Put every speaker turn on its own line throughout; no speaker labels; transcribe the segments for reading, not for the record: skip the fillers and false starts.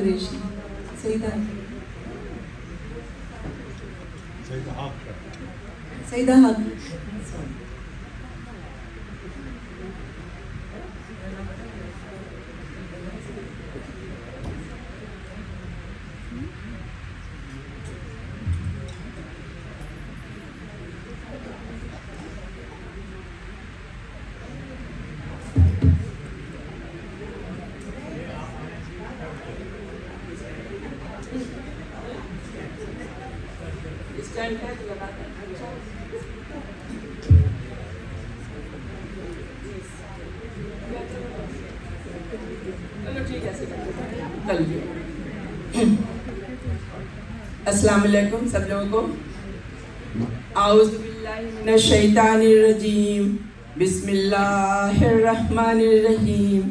Qureshi. Sayyida. Sayyida Haq. अस्सलाम वालेकुम सब लोगों को। आऊज़ु बिल्लाहि मिनश शैतानिर रजीम। बिस्मिल्लाहिर रहमानिर रहीम।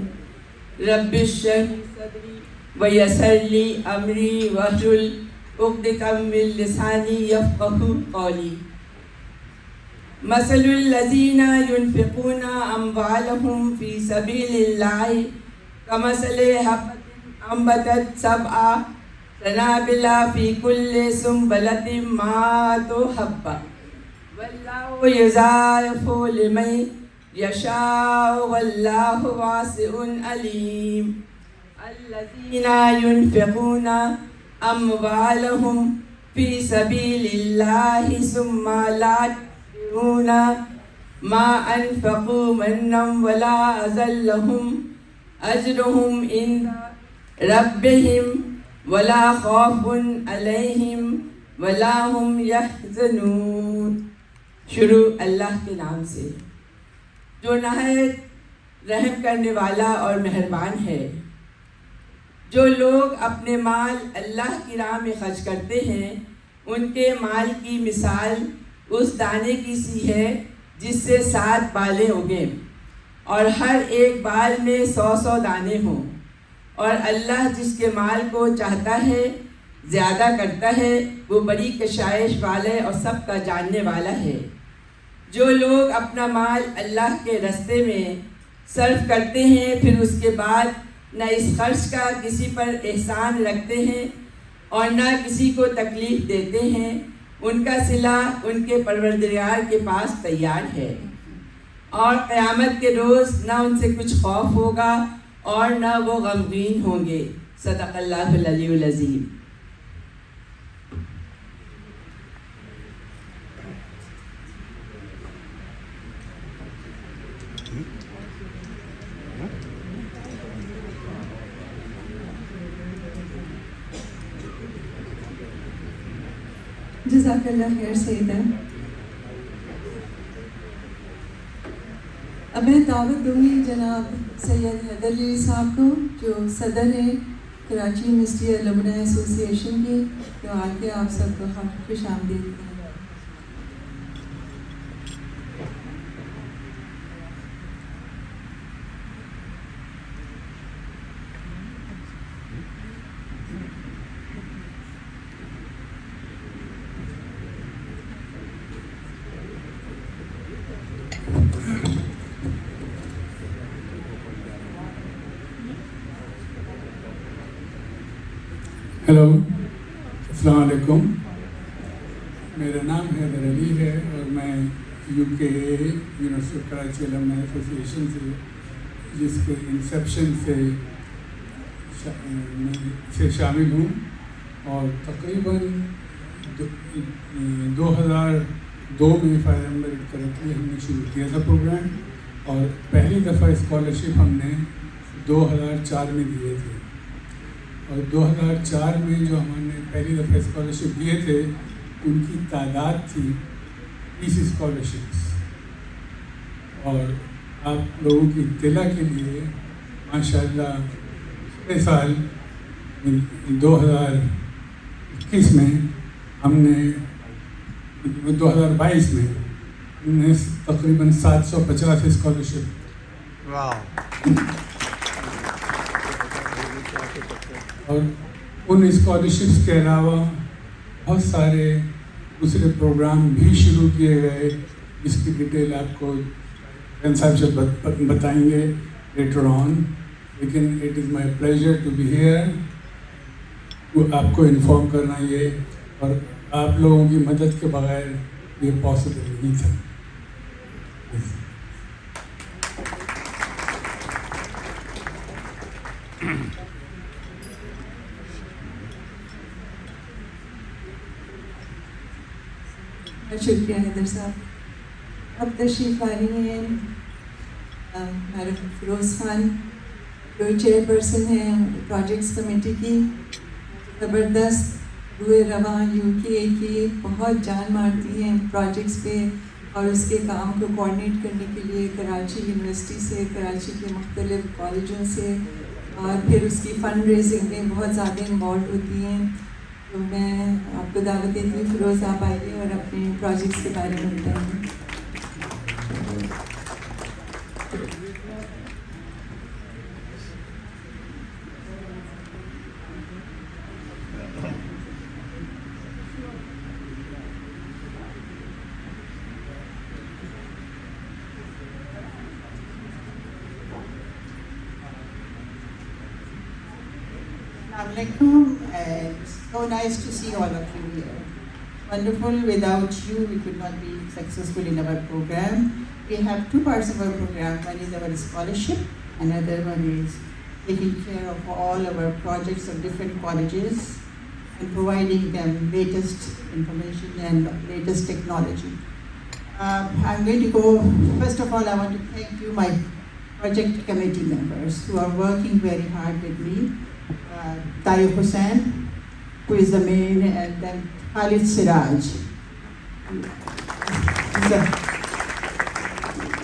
रब्बिश्रह ली सदरी व यस्सिर ली अमरी वहलुल उक़दतम मिन लिसानी यफ़क़हू क़ौली। मसलुल लज़ीना युनफ़िक़ूना अम्वालहुम फ़ी सबीलिल्लाहि कमसलि हब्बतिन अम्बतत सबअ सनाबिला फ़ी कुल्लि सुंबलतिन मिअतु हब्बा वल्लाहु युज़ाइफ़ु लिमन यशाअ वल्लाहु वासिउन अलीम। अल्लज़ीना युनफ़िक़ूना अम्वालहुम फ़ी सबीलिल्लाहि सुम्मा ला युनफ़िक़ूना मा अनफ़क़ू मन्नन वला अज़ल्लहुम अज्रुहुम इंदा रब्बिहिम वला खौफुन अलैहिम वला हुम यहज़नून। शुरू अल्लाह के नाम से जो नहायत रहम करने वाला और मेहरबान है। जो लोग अपने माल अल्लाह की राह में खर्च करते हैं उनके माल की मिसाल उस दाने की सी है जिससे 7 बालें उगें और हर एक बाल में 100 दाने हों। और अल्लाह जिसके माल को चाहता है ज़्यादा करता है, वो बड़ी कशाइश वाला और सबका जानने वाला है। जो लोग अपना माल अल्लाह के रास्ते में सर्फ करते हैं फिर उसके बाद न इस खर्च का किसी पर एहसान रखते हैं और न किसी को तकलीफ़ देते हैं, उनका सिला उनके परवरदिगार के पास तैयार है। और क़यामत के रोज़ न उनसे कुछ खौफ होगा और न वो गमगीन होंगे। सदक़ल्लाहुल अलीयुल अज़ीम। जज़ाकल्लाह खैर सैयदा। अब मैं दावत दूँगी जनाब सैयद हैदर अली साहब को जो सदर हैं कराची यूनिवर्सिटी अलुमनी एसोसिएशन के, जो आके आप सबको खुश आमदीद करें।
हेलो, अस्सलाम वालेकुम। मेरा नाम हैदर अली है और मैं यूके यूनिवर्सिटी कराची अलुमनी एसोसिएशन से, जिसके इंसेप्शन से शामिल हूँ और तकरीबन 2002 में फ़ाइल नंबर करेक्टली हमने शुरू किया था प्रोग्राम और पहली दफ़ा स्कॉलरशिप हमने 2004 में दिए थे। और 2004 में जो हमने पहली दफ़ा स्कॉलरशिप दिए थे उनकी तादाद थी 30 स्कॉलरशिप्स। और आप लोगों की इत्तला के लिए माशाल्लाह पिछले साल 2021 में हमने 2022 में हमने तकरीबन 750 स्कॉलरशिप और उन स्कॉलरशिप्स के अलावा बहुत सारे दूसरे प्रोग्राम भी शुरू किए गए, जिसकी डिटेल आपको एन साहब से बताएंगे लेटर ऑन। लेकिन it is my pleasure to be here आपको इन्फॉर्म करना ये, और आप लोगों की मदद के बगैर ये पॉसिबल नहीं था।
शुक्रिया हैदर साहब। अब तशरीफ आ रही हैं मैडम फिरोज़ खान, जो चेयरपर्सन हैं प्रोजेक्ट्स कमेटी की। ज़बरदस्त रुए रवां यूके की बहुत जान मारती हैं प्रोजेक्ट्स पे, और उसके काम को कोऑर्डिनेट करने के लिए कराची यूनिवर्सिटी से, कराची के मुख्तलिफ कॉलेजों से, और फिर उसकी फंड रेजिंग में बहुत ज़्यादा इन्वॉल्व होती हैं। तो मैं आपको दावत देती हूँ, फिरोज़ आप आइए और अपने प्रोजेक्ट्स के बारे में बताइए।
Assalamualaikum, and so nice to see all of you here. Wonderful. Without you, we could not be successful in our program. We have two parts of our program. One is our scholarship, another one is taking care of all our projects of different colleges and providing them latest information and latest technology. I'm going to go, first of all, I want to thank you, my project committee members who are working very hard with me. Tayyib Hussain, who is the main, and then Khalid Siraj,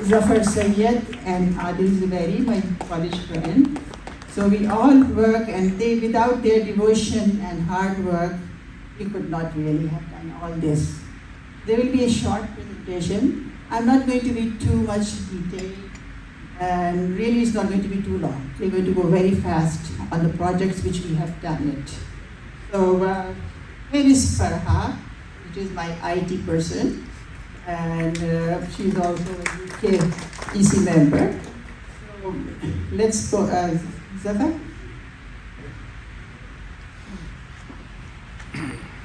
Zafar Sayyed, and Adil Zubairi, my college friend. So we all work, and they, without their devotion and hard work, we could not really have done all this. There will be a short presentation. I'm not going to be too much detailed, and really it's not going to be too long. We're going to go very fast on the projects which we have done it. So here is Farha, which is my IT person, and she's also a UK EC member. So let's go, Zafar.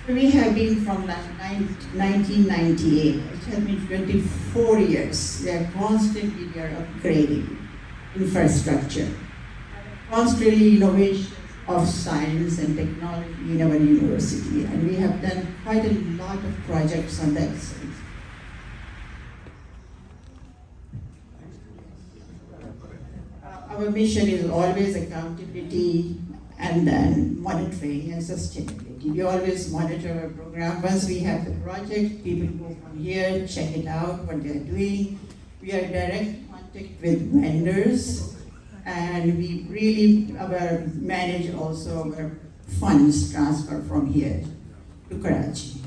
We have been from 1998. It has been 24 years. We are upgrading infrastructure, constantly innovation of science and technology in our university, and we have done quite a lot of projects on that side. Our mission is always accountability and then monitoring and sustainability. We always monitor our program. Once we have the project, people go from here, check it out, what they are doing. We are in direct contact with vendors, and we really manage also our funds transfer from here to Karachi.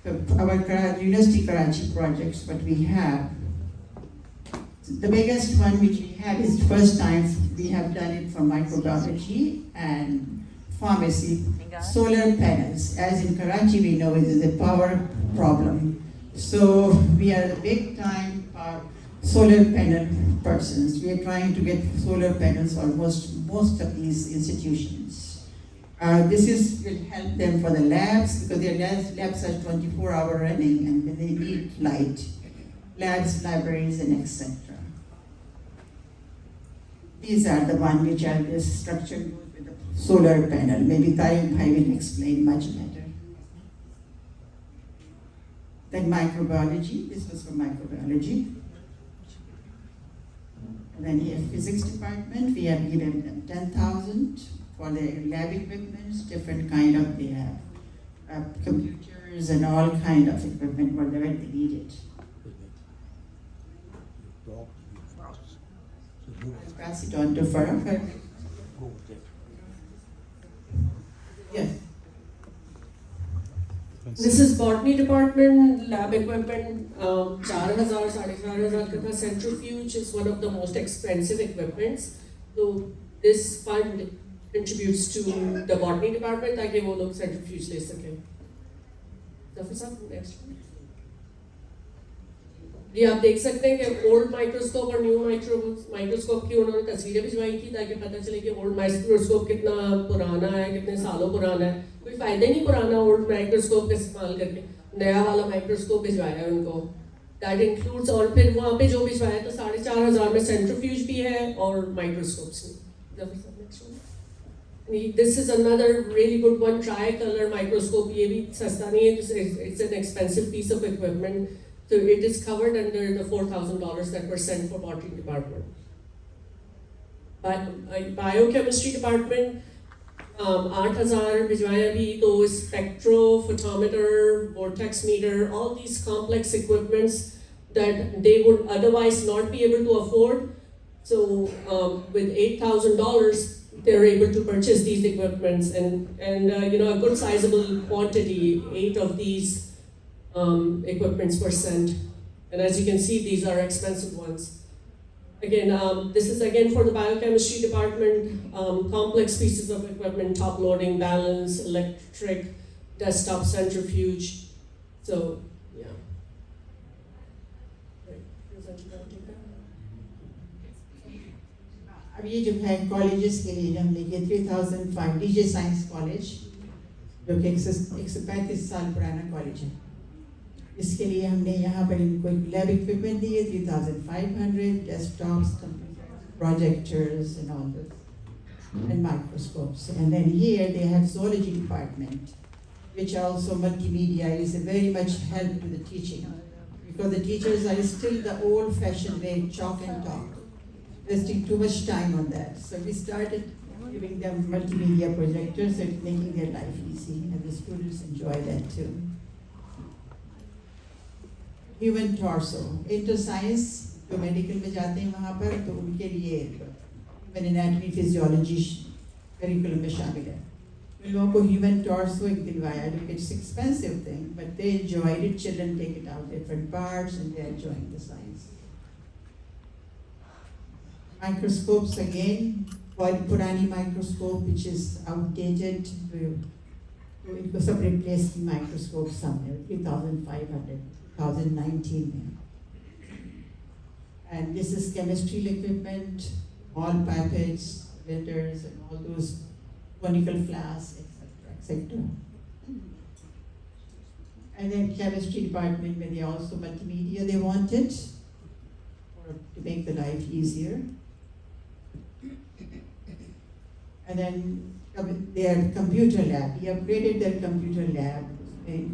So our University Karachi projects, what we have, the biggest one which we have is the first time we have done it for microbiology and pharmacy, solar panels. As in Karachi, we know it is a power problem. So we are the big time solar panel persons. We are trying to get solar panels for most of these institutions. This will help them for the labs, because their labs are 24-hour running and they need light. Labs, libraries, and etc. These are the one which are this structure with the solar panel. Maybe Tayyib Bhai will explain much better. Then microbiology, this was for microbiology. And then here, physics department, we have given them 10,000 for their lab equipments, different kind of, they have computers and all kind of equipment, whatever they needed. I'll pass it on to Farah. Yes.
This is botany department, lab equipment, 4,000, 4,500 ka tha. Centrifuge is one of the most expensive equipments. So this fund contributes to the botany department ताकि वो लोग centrifuge ले सकें. Zafar sir, next one. जी आप देख सकते हैं कि ओल्ड माइक्रोस्कोप और न्यू माइक्रोस्कोप की उन्होंने तस्वीरें भिजवाई थी ताकि पता चले कि ओल्ड माइक्रोस्कोप कितना पुराना है, कितने सालों पुराना है। कोई फ़ायदा ही नहीं पुराना ओल्ड माइक्रोस्कोप का इस्तेमाल करके, नया वाला माइक्रोस्कोप भिजवाया है उनको। दैट इंक्लूड्स, और फिर वहाँ पे जो भिजवाया तो 4,500 में सेंट्रीफ्यूज भी है और माइक्रोस्कोप्स भी। This is another really good one, tri-color microscope. ये भी सस्ता नहीं है, it's an expensive piece of equipment. So it is covered under the $4,000 that were sent for botany department. But biochemistry department 8,000 भिजवाया भी, तो spectrophotometer, vortex meter, all these complex equipments that they would otherwise not be able to afford. So with $8,000 they're able to purchase these equipments, and you know, a good sizable quantity, 8 of these equipments were sent. And as you can see, these are expensive ones. Again, this is again for the biochemistry department, complex pieces of equipment, top loading, balance, electric, desktop centrifuge. So, yeah.
अब ये जो है colleges के लिए हम लेके 3005 DJ science college, जो कि 135 साल पुराना कॉलेज है, इसके लिए हमने यहाँ पर इनको लैब इक्विपमेंट दिए 3,500 desktops, projectors and all this and microscopes. And then here they have zoology department, which also multimedia is a very much help to the teaching, because the teachers are still the old-fashioned way, chalk and talk, wasting too much time on that. So we started giving them multimedia projectors, so it's making their life easy, and the students enjoy that too. Human torso, interscience, जो medical में जाते हैं वहाँ पर, तो उनके लिए human anatomy physiology curriculum में शामिल है। उन लोगों को ह्यूमन टॉर्सो एक दिलवाया, जो कि it's expensive thing, but they enjoyed it, children take it out different parts and they are enjoying the science. Microscopes again, पुरानी microscope which is outdated, तो इनको सब replace की microscope हमने 3,500 2019 में। And this is chemistry equipment, all pipettes, filters, and all those conical flasks, etc., etc. And then chemistry department, where they also multimedia they wanted, or to make the life easier. And then their computer lab, we upgraded their computer lab.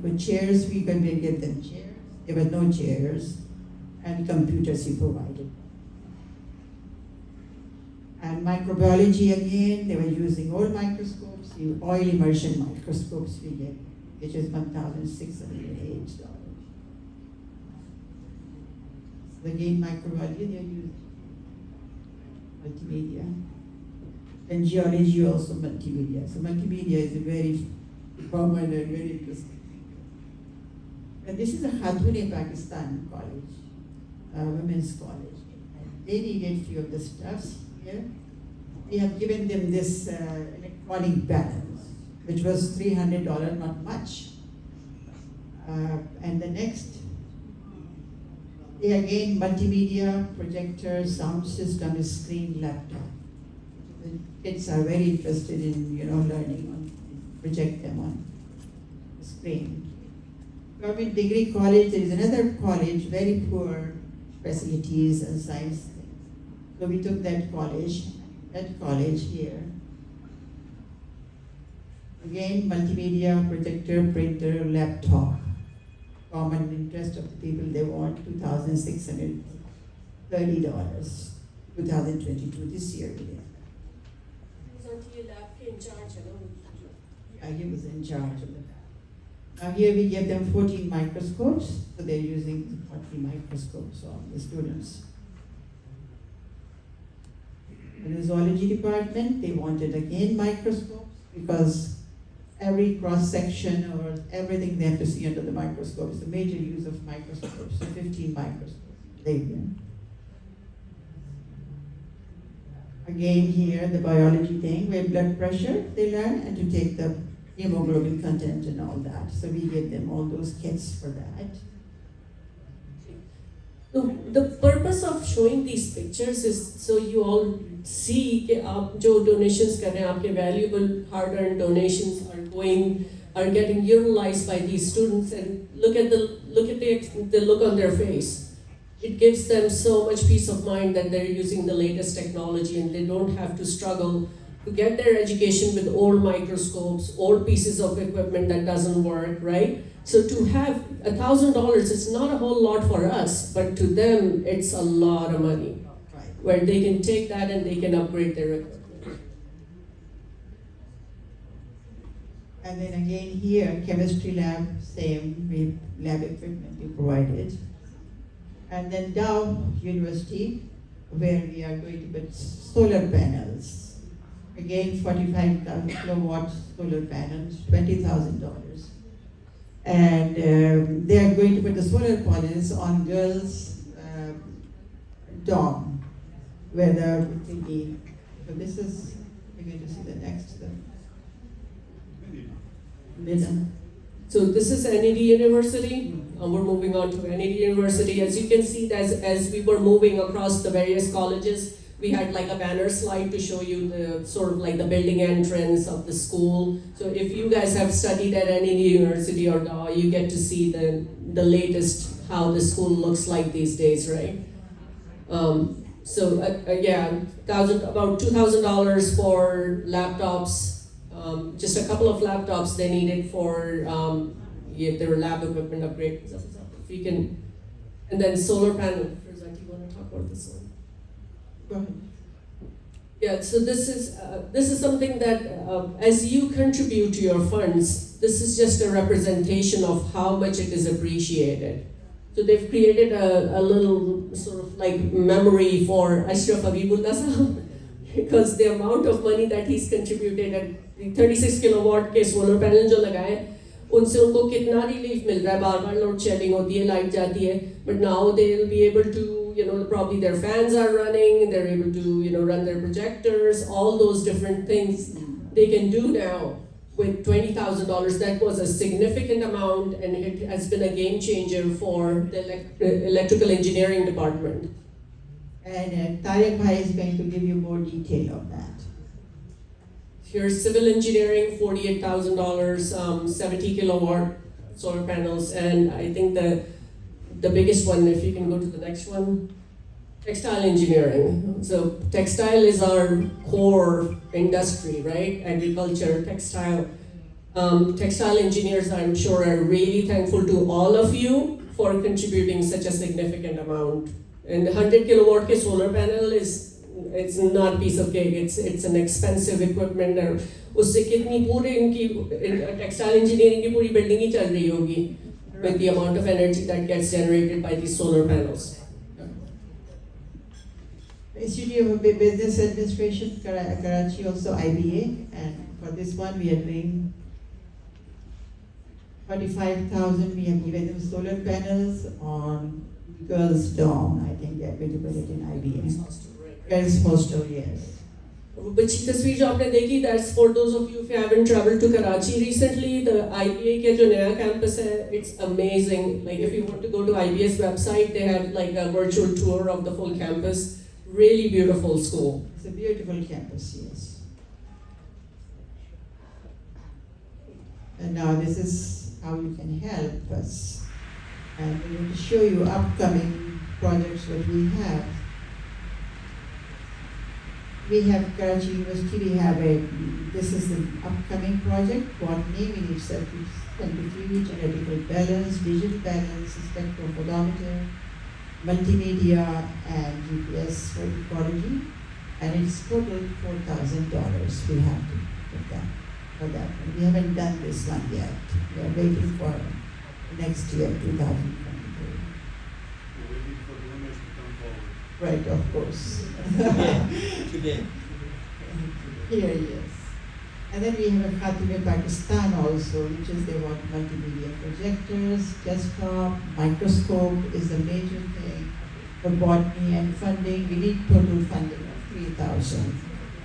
With chairs, we could get them chairs. There were no chairs, and computers we provided. And microbiology again, they were using old microscopes, oil immersion microscopes we get, which is $1,608. So again, microbiology, they are using multimedia. And geology also multimedia. So multimedia is a very common and very interesting. And this is a Khatun Pakistan college, women's college. And they needed few of the stuffs here. We have given them this electronic balance, which was $300, not much. And the next, they again multimedia, projector, sound system, screen, laptop. The kids are very interested in learning on, project them on the screen. Government degree college, there is another college, very poor facilities and science things. So we took that college here. Again, multimedia, projector, printer, laptop. Common interest of the people, they want $2,630. 2022, this year we did. Yeah, he was in charge of that. Now here we give them 14 microscopes, so they're using 40 microscopes on the students. In the zoology department, they wanted again microscopes, because every cross-section or everything they have to see under the microscope is a major use of microscopes, so 15 microscopes. There you go. Again here, the biology thing, where blood pressure they learn, and to take the hemoglobin content and all that. So we give them all those kits for that.
The purpose of showing these pictures is so you all see कि आप जो donations कर रहे हैं, आपके valuable hard-earned donations are getting utilized by these students, and look at the look on their face. It gives them so much peace of mind that they're using the latest technology and they don't have to struggle to get their education with old microscopes, old pieces of equipment that doesn't work, right? So to have $1,000, it's not a whole lot for us, but to them, it's a lot of money,
Right.
where they can take that and they can upgrade their equipment.
And then again here, chemistry lab, same lab equipment we provided. And then Dow University, where we are going to put solar panels. Again, 45,000 kilowatt solar panels, $20,000. And they are going to put the solar panels on girls' dorm, where the so this is, we're going to see the next.
So this is NED University. We're moving on to NED University. As you can see, as we were moving across the various colleges, we had like a banner slide to show you the sort of like the building entrance of the school. So if you guys have studied at NED University or DAW, you get to see the latest, how the school looks like these days, right? Yeah, about $2,000 for laptops. Just a couple of laptops they needed for their lab equipment upgrade. If you can, and then solar panel. Firzan, you want to talk about this one?
Go ahead.
Yeah, so this is something that as you contribute to your funds, this is just a representation of how much it is appreciated. So they've created a little sort of like memory for Ashraf Habibullah Sahab because the amount of money that he's contributed and the 36 kilowatt के solar panel जो लगाए उनसे उनको कितना relief मिल रहा है बार-बार load shedding होती है light जाती है but now they'll be able to probably their fans are running, they're able to run their projectors, all those different things they can do now with $20,000. That was a significant amount and it has been a game changer for the electrical engineering department.
And Tariq Bhai is going to give you more detail on that.
Here's civil engineering, $48,000, 70 kilowatt solar panels, and I think the biggest one, if you can go to the next one, textile engineering. So textile is our core industry, right? Agriculture, textile. Textile engineers, I'm sure, are really thankful to all of you for contributing such a significant amount. And the 100 kilowatt ke solar panel it's not a piece of cake. It's an expensive equipment. और उससे कितनी पूरी इनकी textile engineering की पूरी building ही चल रही होगी with the amount of energy that gets generated by these solar panels.
Institute of Business Administration, Karachi, also IBA, and for this one we are doing 45,000. We have given them solar panels on girls' dorm. I think they are going to put it in IBA. Girls' hostel, yes.
बच्ची तस्वीर जो आपने देखी, that's for those of you who haven't traveled to Karachi recently. The IBA का जो नया campus है, it's amazing. Like if you want to go to IBA's website, they have like a virtual tour of the full campus. Really beautiful school.
It's a beautiful campus, yes. And now this is how you can help us. And we're going to show you upcoming projects that we have. We have Karachi University, this is the upcoming project, botany, we need centrifuge, analytical balance, digital balance, spectrophotometer, multimedia, and GPS for ecology. And it's total $4,000 we have to put that for that. And we haven't done this one yet. We are waiting for next year, 2023. Right, of course.
Today.
Here, yes. And then we have a Khatib Pakistan also, which is they want multimedia projectors, desktop, microscope is the major thing for botany and funding. We need total funding of 3,000.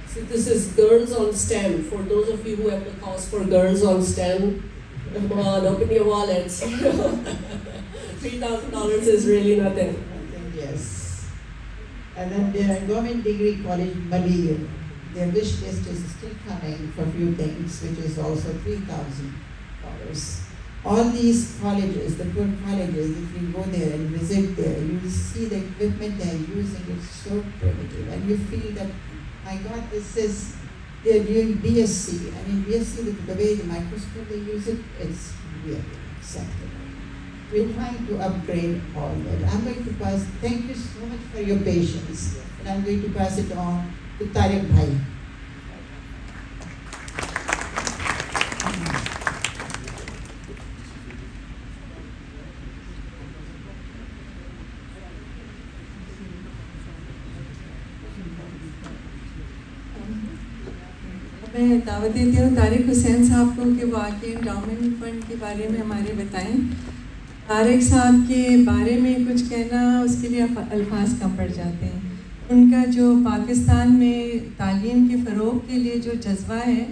So this is Girls on STEM. For those of you who have the cause for Girls on STEM, come on, open your wallets. $3,000 is really nothing.
And then the government degree college, Maliya, their wish list is still coming for a few things, which is also $3,000. All these colleges, the poor colleges, if you go there and visit there, you will see the equipment they are using is so primitive, and you feel that, my God, they're doing BSc, and in BSc, the way the microscope they use it, it's really acceptable. We're trying to upgrade all that. I'm going to pass, thank you so much for your patience, and I'm going to pass it on to Tariq Bhai.
मैं दावत देती हूँ तारिक हुसैन साहब को कि वो आके endowment fund के बारे में हमारे बताएं। तारिक साहब के बारे में कुछ कहना उसके लिए अल्फाज कम पड़ जाते हैं। उनका जो पाकिस्तान में तालीम के फ़रोग़ के लिए जो जज्बा है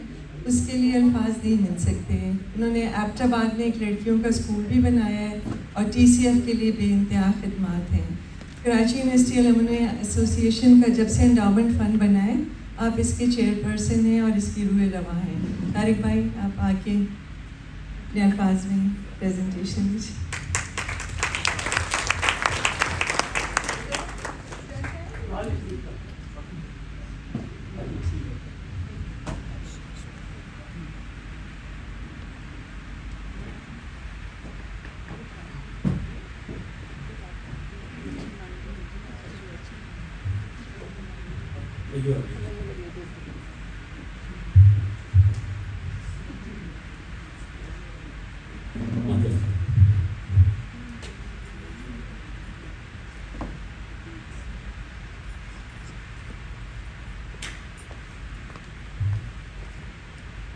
उसके लिए अल्फाज नहीं मिल सकते हैं। उन्होंने एबटाबाद में एक लड़कियों का स्कूल भी बनाया है और TCF के लिए बेइंतहा खिदमात हैं। कराची यूनिवर्सिटी अलुमनी एसोसिएशन का जब से एंडाउमेंट फ़ंड बना है, आप इसके चेयरपर्सन हैं और इसकी रूह रवा हैं। तारिक भाई, आप आके अपने अल्फाज में प्रेजेंटेशन दीजिए।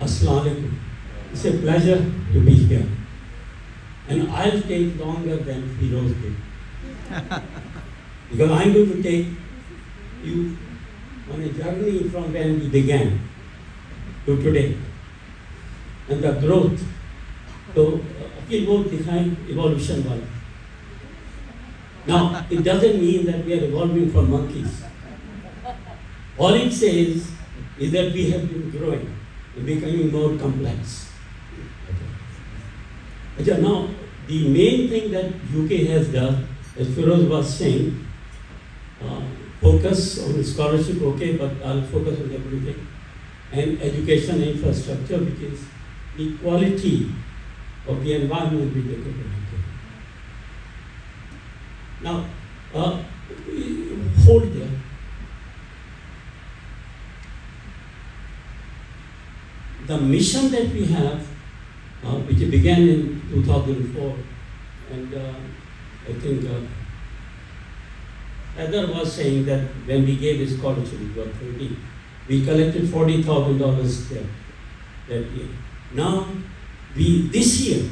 Assalamu alaikum. It's a pleasure to be here. And I'll take longer than Firoz did. Because I'm going to take you on a journey from when we began to today. And the growth. So, फिर वो दिखाएं evolution वाला. Now, it doesn't mean that we are evolving from monkeys. All it says is that we have been growing. Becoming more complex. Okay. Now, the main thing that UK has done, as Firoz was saying, focus on scholarship, okay, but I'll focus on everything, and education infrastructure, which is the quality of the environment we take into account. Now, hold there. The mission that we have, which began in 2004, and I think Heather was saying that when we gave a scholarship, we were 30, we collected $40,000 there that year. Now, we this year,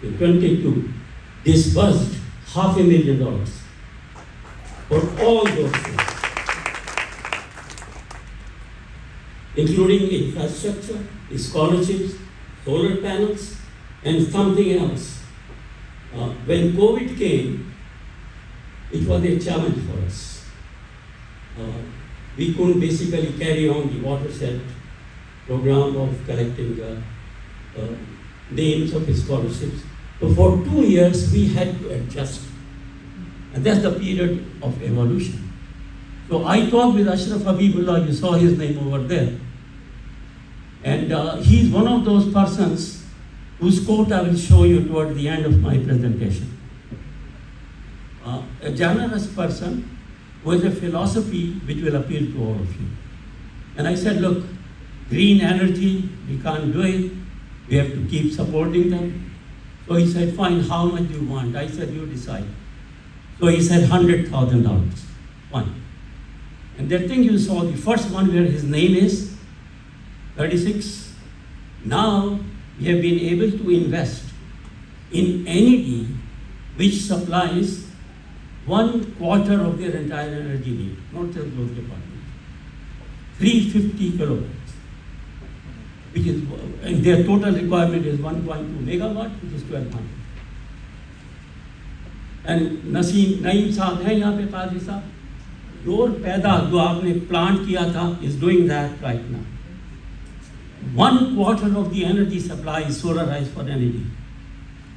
in 22, disbursed $500,000 for all those things, including infrastructure, scholarships, solar panels, and something else. When COVID came, it was a challenge for us. We couldn't basically carry on the watershed program of collecting names of scholarships. So for 2 years, we had to adjust. And that's the period of evolution. So I talked with Ashraf Habibullah, you saw his name over there. And he's one of those persons whose quote I will show you toward the end of my presentation. A generous person with a philosophy which will appeal to all of you. And I said, look, green energy, we can't do it. We have to keep supporting them. So he said, fine, how much do you want? I said, you decide. So he said, $100,000. Fine. And that thing you saw, the first one where his name is, 36. Now we have been able to invest in NED, which supplies 1/4 of their entire energy need, not just those departments. 350 kilowatts, which is, and their total requirement is 1.2 megawatt, which is 1200. And Naeem Saab hai yahan pe Qazi Saab. जोर पैदा जो आपने plan किया था is doing that right now. 1/4 of the energy supply is solarized for energy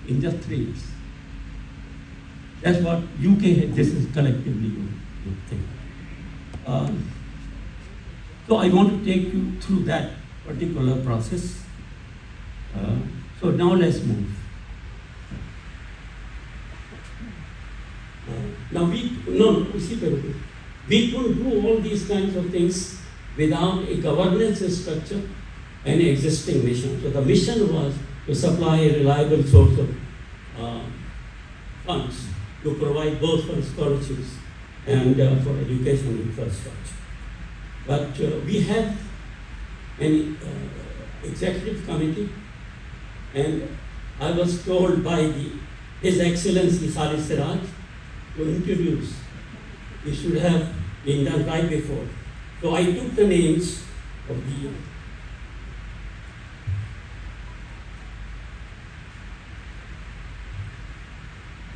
in just 3 years. That's what UK this is collectively you think. So I want to take you through that particular process. So now let's move. Now we couldn't do all these kinds of things without a governance structure and existing mission. So the mission was to supply a reliable source of funds to provide both for scholarships and for education infrastructure. But we have an executive committee, and I was told by His Excellency Salih Siraj to introduce. It should have been done right before. So I took the names of the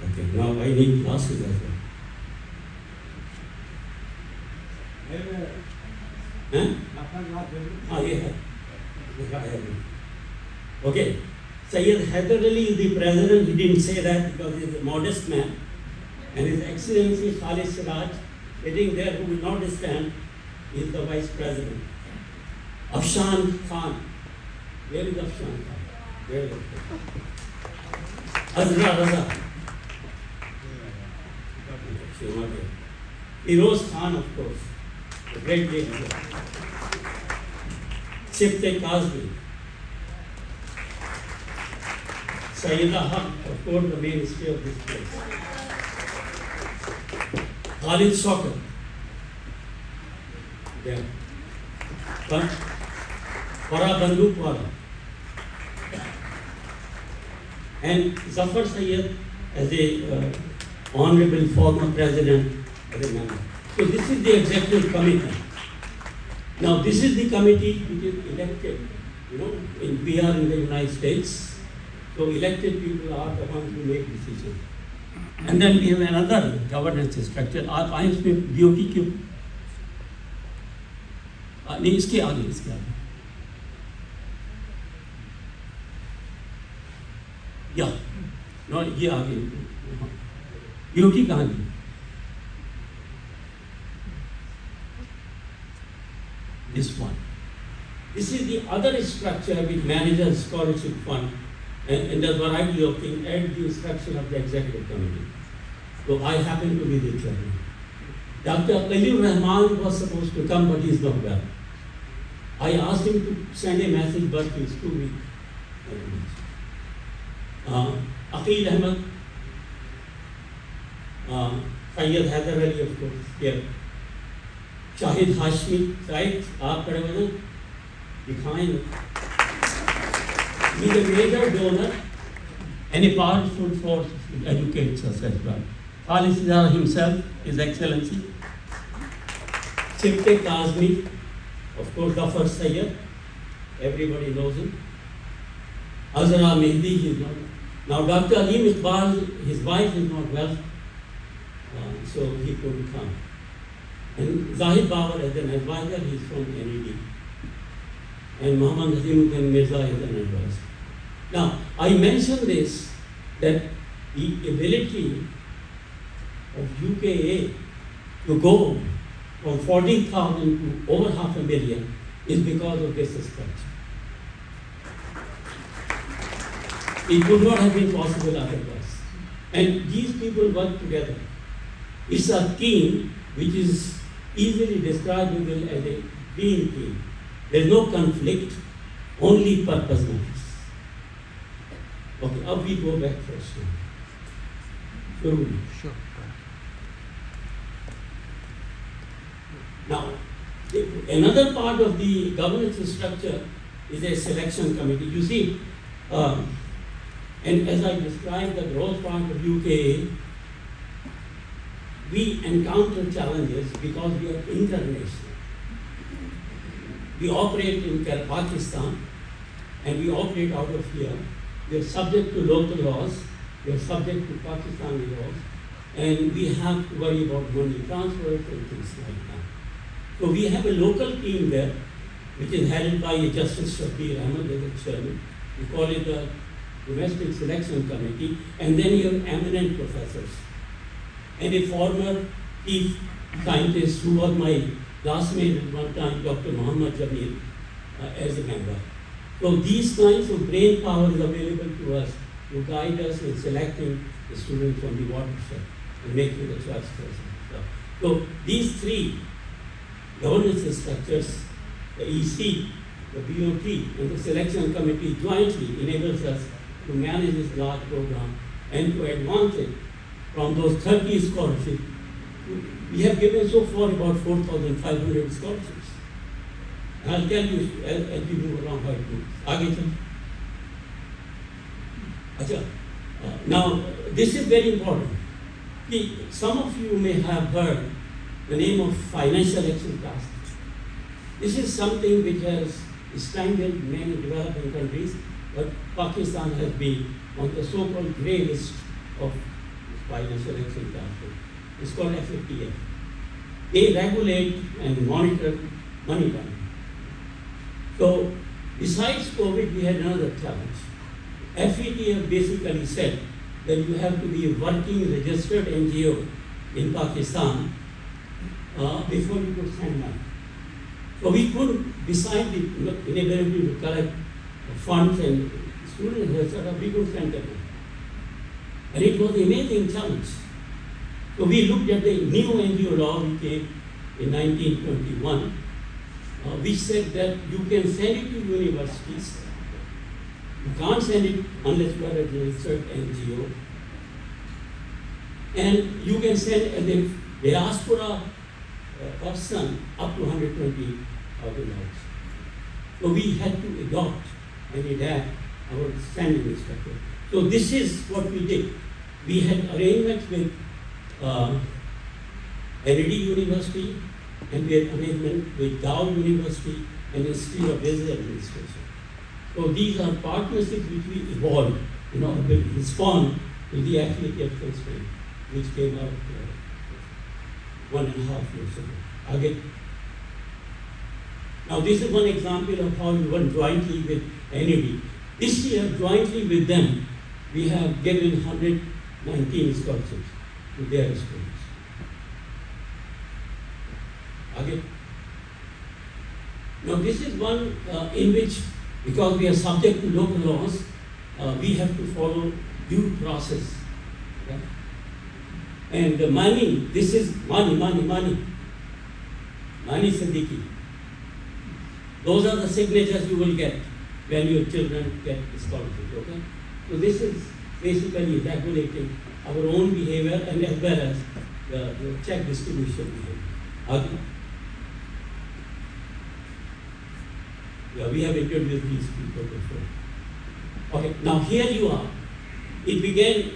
Okay, now I need glasses as well. Huh? Okay. Sayyid Haider Ali is the president. He didn't say that because he's a modest man. And His Excellency Khalid Siraj, sitting there, who will not stand, is the vice president. Afshan Khan. Where is Afshan Khan? Where is Azra Raza. Firoz Khan, of course, the great leader. Sifte Kazmi. Sayyida Haq, of course, the mainstay of this place. Khalid Soccer. There. But Farah Bandukwala. And Zafar Sayyid as a honorable former president, remember. So this is the executive committee. Now this is the committee which is elected. We are in the United States. So elected people are the ones who make decisions. And then we have another governance structure. I am BOT क्यों? नहीं इसके आगे. Yeah. No, ये आगे. BOT कहाँ गई? This one. This is the other structure which manages scholarship fund and the variety of things and the structure of the executive committee. So I happen to be the chairman. Dr. Khalil Rahman was supposed to come, but he is not well. I asked him to send a message, but he is too weak. Aqil Ahmed, Sayyid Haider Ali, of course, here. Shahid Hashmi, Shahid, आप खड़े हो ना, दिखाएं. He is a major donor and a powerful force to educate us as well. Khalid Siraj himself, His Excellency. Sifte Kazmi, of course, Zafar Sayyid, everybody knows him. Azra Mehdi, he is not. Now, Dr. Alim Iqbal, his wife is not well, so he couldn't come. And Zahid Bawar as an advisor, he is from NED. And Muhammad Nazimuddin Mirza is an advisor. Now, I mention this, that the ability of UKA to go from 40,000 to over 500,000 is because of this structure. It would not have been possible otherwise. And these people work together. It's a team which is easily describable as a dream team. There is no conflict, only purpose matters. Okay, now we go back first. Sure. Now, another part of the governance structure is a selection committee. You see, and as I described the growth part of UKA, we encounter challenges because we are international. We operate in Pakistan and we operate out of here. We are subject to local laws, we are subject to Pakistani laws, and we have to worry about money transfers and things like that. So we have a local team there, which is headed by Justice Shabir Ahmed as the chairman. We call it the Domestic Selection Committee, and then you have eminent professors. And a former chief scientist who was my classmate at one time, Dr. Muhammad Jamil, as a member. So these kinds of brain power is available to us to guide us in selecting the students from the watershed and making the choice person. So these three governance structures, the EC, the BOT, and the selection committee jointly enables us to manage this large program and to advance it from those 30 scholarships. We have given so far about 4,500 scholarships. And I'll tell you as we move along how it moves. Aage chal. Acha. Now, this is very important. See, some of you may have heard the name of financial action task. This is something which has strangled many developing countries, but Pakistan has been on the so-called grey list of financial action task force. It's called FATF. They regulate and monitor money laundering. So, besides COVID, we had another challenge. FATF basically said that you have to be a working registered NGO in Pakistan before you could send money. So we couldn't, beside the inability to collect funds and students, we could send them money. And it was an amazing challenge. So we looked at the new NGO law which came in 1921, which said that you can send it to universities. You can't send it unless you are a registered NGO. And you can send a diaspora person up to $120,000. So we had to adopt and adapt our sending structure. So this is what we did. We had arrangements with NED University, and we had arrangement with Dow University and Institute of Business Administration. So these are partnerships which we evolved in order to respond to the FATF constraint, which came out 1.5 years ago. Again. Now this is one example of how we work jointly with NED. This year, jointly with them, we have given 119 scholarships to their students. Again. Now this is one in which, because we are subject to local laws, we have to follow due process. Okay? And the money, this is money. Money Siddiqui. Those are the signatures you will get when your children get scholarships. Okay? So this is basically regulating our own behavior and as well as the check distribution behavior. Okay? Yeah, we have introduced these people before. Okay, now here you are. It began,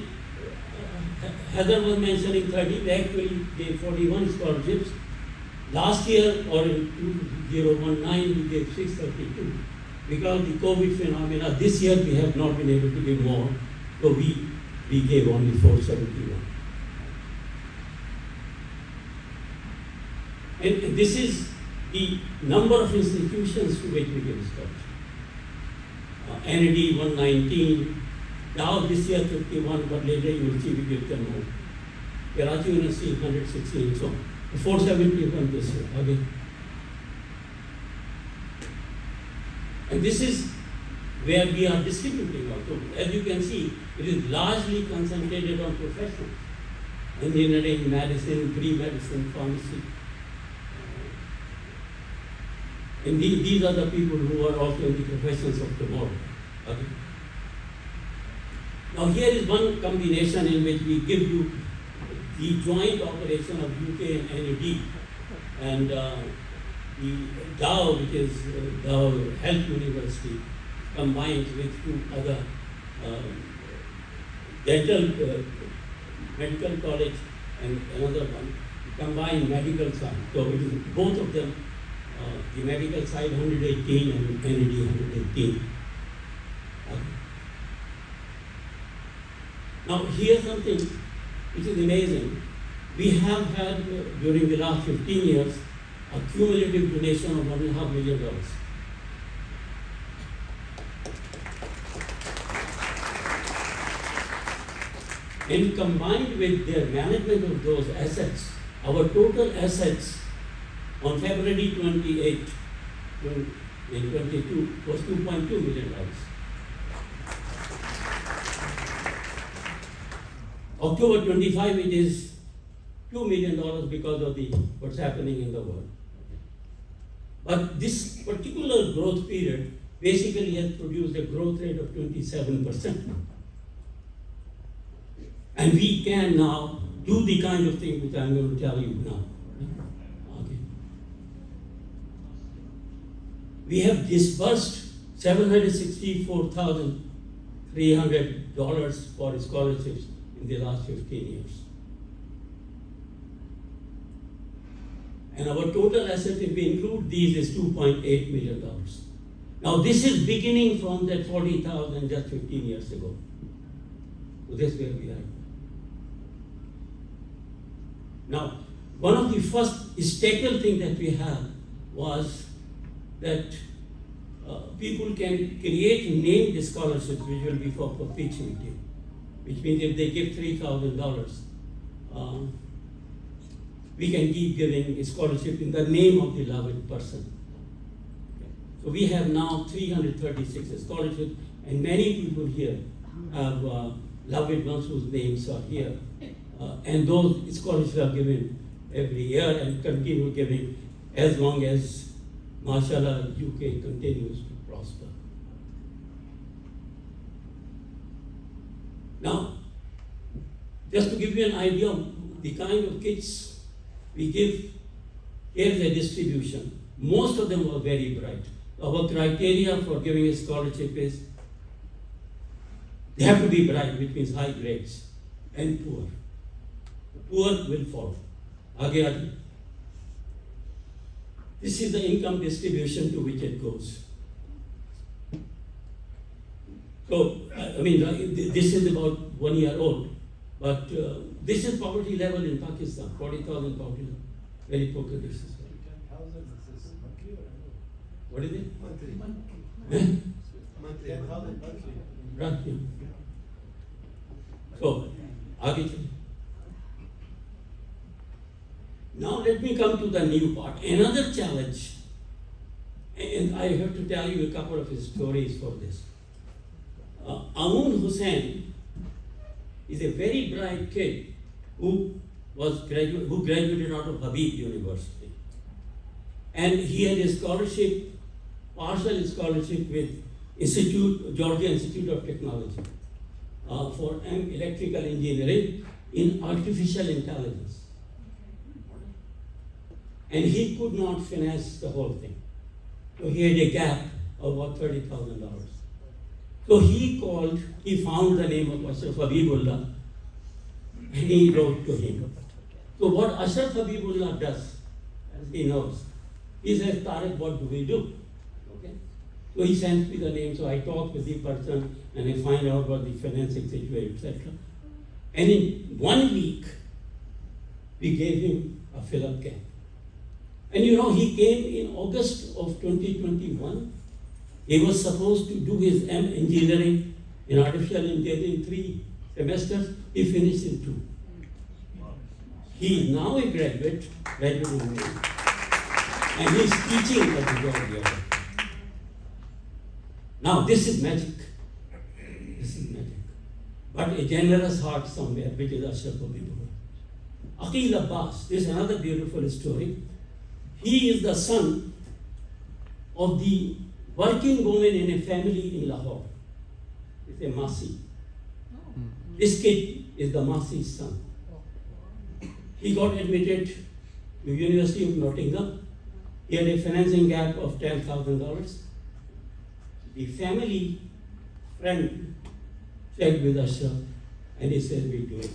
Heather was mentioning 30, we actually gave 41 scholarships. Last year, or in 2019, we gave 632. Because of the COVID phenomena, this year we have not been able to give more, so we gave only 471. And this is the number of institutions to which we give scholarships. NED 119, Dow this year 51, but later you will see we give them more. Karachi University 116, so 471 this year. Okay. And this is where we are distributing also. As you can see, it is largely concentrated on professions. Engineering, medicine, pre-medicine, pharmacy. And these are the people who are also in the professions of tomorrow. Okay. Now here is one combination in which we give you the joint operation of UK and NED, and the Dow, which is Dow Health University, combined with two other medical college and another one, combined medical science. So it is both of them, the medical side 118 and NED 118. Now here's something which is amazing. We have had, during the last 15 years, a cumulative donation of $1.5 million. And combined with their management of those assets, our total assets on February 28, 2022 was $2.2 million. October 25, it is $2 million because of what's happening in the world. But this particular growth period basically has produced a growth rate of 27%. And we can now do the kind of thing which I'm going to tell you now. Okay. We have disbursed $764,300 for scholarships in the last 15 years. And our total asset, if we include these, is $2.8 million. Now this is beginning from that 40,000 just 15 years ago. So that's where we are. Now, one of the first staple thing that we had was that people can create named scholarships which will be for perpetuity, which means if they give $3,000, we can keep giving a scholarship in the name of the loved person. Okay. So we have now 336 scholarships, and many people here have loved ones whose names are here. And those scholarships are given every year and continue giving as long as, mashallah, UK continues to prosper. Now, just to give you an idea of the kind of kits we give, here's a distribution. Most of them are very bright. Our criteria for giving a scholarship is they have to be bright, which means high grades, and poor. The poor will fall. Aage. This is the income distribution to which it goes. So, I mean, this is about 1 year old, but this is poverty level in Pakistan, 40,000 poverty level. Very poor conditions. What is it?
Monthly.
Right, yeah. So, aage. Now let me come to the new part. Another challenge, and I have to tell you a couple of stories for this. Amun Hussain is a very bright kid who graduated out of Habib University. And he had a scholarship, partial scholarship with Georgia Institute of Technology for electrical engineering in artificial intelligence. And he could not finance the whole thing. So he had a gap of about $30,000. So he found the name of Ashraf Habibullah, and he wrote to him. So what Ashraf Habibullah does, as he knows, he says, Tariq, what do we do? Okay. So he sends me the name, so I talk with the person and I find out about the financing situation, etc. And in 1 week, we gave him a fill-up camp. And you know, he came in August of 2021. He was supposed to do his engineering in artificial intelligence in 3 semesters. He finished in 2. He is now a graduate in May. And he is teaching at the Georgia. Now, this is magic. This is magic. But a generous heart somewhere, which is Ashraf Habibullah. Aqil Abbas, this is another beautiful story. He is the son of the working woman in a family in Lahore. It's a Masi. This kid is the Masi's son. He got admitted to University of Nottingham. He had a financing gap of $10,000. The family friend checked with Ashraf and he said, we do it.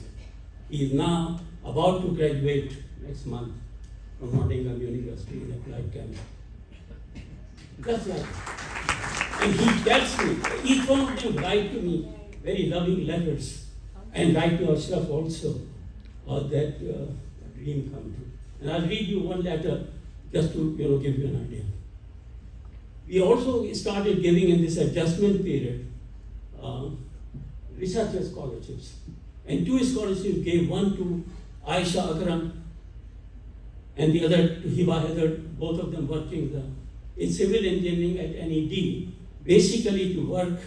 He is now about to graduate next month from Nottingham University in applied chemistry. That's right. And he tells me, each one of them write to me very loving letters and write to Ashraf also. that dream come true. And I'll read you one letter just to give you an idea. We also started giving in this adjustment period researcher scholarships. And 2 scholarships gave, one to Aisha Akram and the other to Hiba Heather, both of them working in civil engineering at NED, basically to work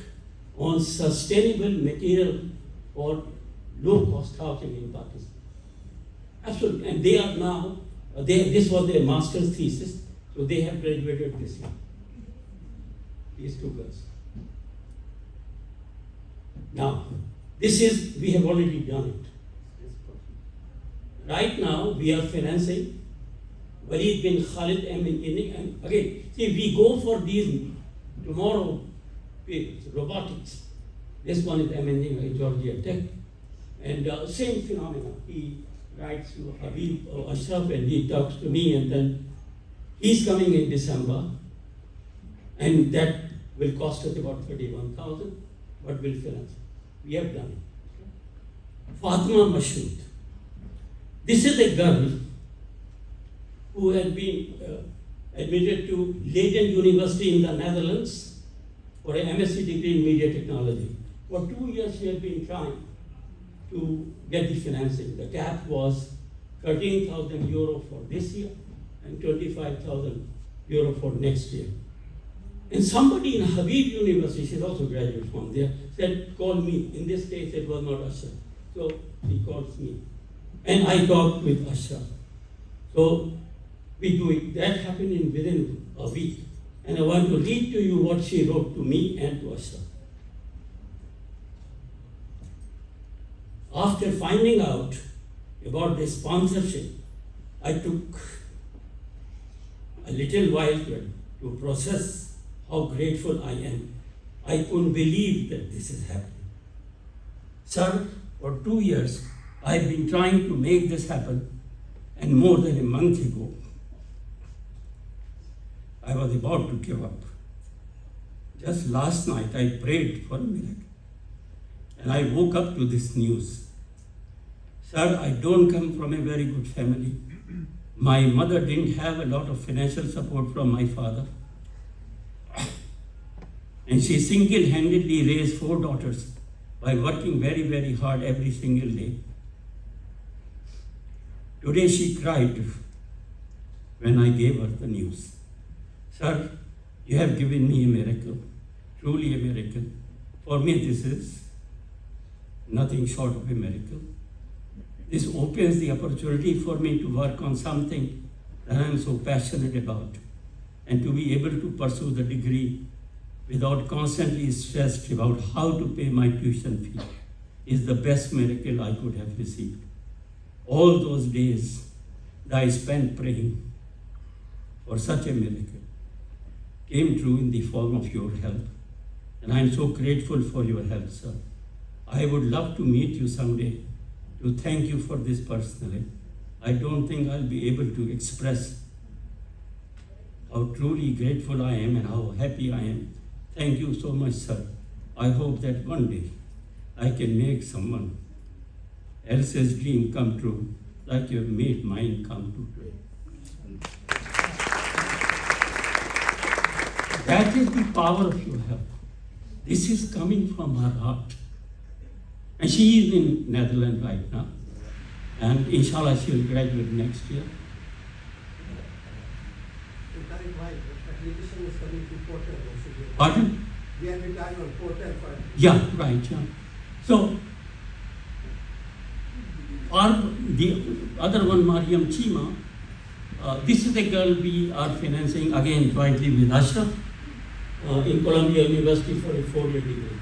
on sustainable material for low-cost housing in Pakistan. Absolutely, and they are now, this was their master's thesis, so they have graduated this year. These 2 girls. Now, we have already done it. Right now, we are financing Walid bin Khalid Engineering, and again, see, we go for these tomorrow robotics. This one is Engineering at Georgia Tech, and same phenomena. He writes to Habib Ashraf and he talks to me, and then he's coming in December, and that will cost us about 31,000, but we'll finance it. We have done it. Fatima Mashood. This is a girl who had been admitted to Leiden University in the Netherlands for an MSc degree in media technology. For 2 years she had been trying to get the financing. The cap was 13,000 euro for this year and 25,000 euro for next year. And somebody in Habib University, she's also graduate from there, said, call me. In this case, it was not Ashraf. So he calls me. And I talked with Ashraf. So we do it. That happened within a week. And I want to read to you what she wrote to me and to Ashraf. After finding out about the sponsorship, I took a little while to process how grateful I am. I couldn't believe that this is happening. Sir, for 2 years, I've been trying to make this happen, and more than a month ago, I was about to give up. Just last night, I prayed for a miracle, and I woke up to this news. Sir, I don't come from a very good family. My mother didn't have a lot of financial support from my father. And she single-handedly raised 4 daughters by working very, very hard every single day. Today she cried when I gave her the news. Sir, you have given me a miracle, truly a miracle. For me, this is nothing short of a miracle. This opens the opportunity for me to work on something that I am so passionate about, and to be able to pursue the degree without constantly stressed about how to pay my tuition fee is the best miracle I could have received. All those days that I spent praying for such a miracle came true in the form of your help, and I am so grateful for your help, sir. I would love to meet you someday to thank you for this personally. I don't think I'll be able to express how truly grateful I am and how happy I am. Thank you so much, sir. I hope that one day I can make someone else's dream come true, like you have made mine come true today. That is the power of your help. This is coming from her heart. And she is in Netherlands right now. And inshallah she will graduate next year.
Application is coming to portal.
Pardon?
We are retired on portal for.
Yeah, right. Yeah. So, the other one, Mariam Chima, this is a girl we are financing again jointly with Ashraf in Columbia University for a 4-year degree.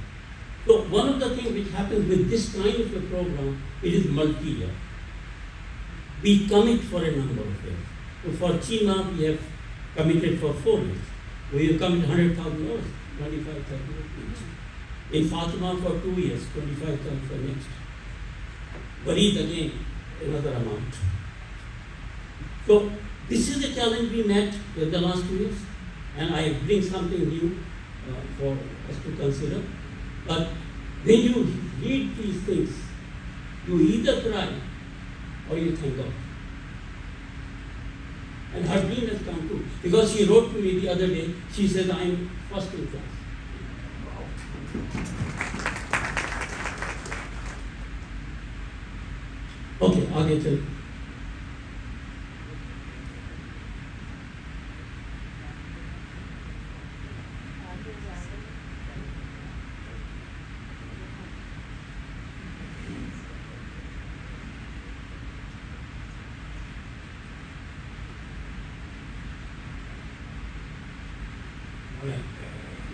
So one of the things which happens with this kind of a program, it is multi-year. We commit for a number of years. So for Chima, we have committed for 4 years. We have committed $100,000, $25,000 each. In Fatima for 2 years, $25,000 for next. Walid again, another amount. So this is the challenge we met in the last 2 years, and I bring something new for us to consider. But when you read these things, you either cry How you thank God? And her dream has come true. Because she wrote to me the other day, she said, I'm first in class. Okay, आगे चल.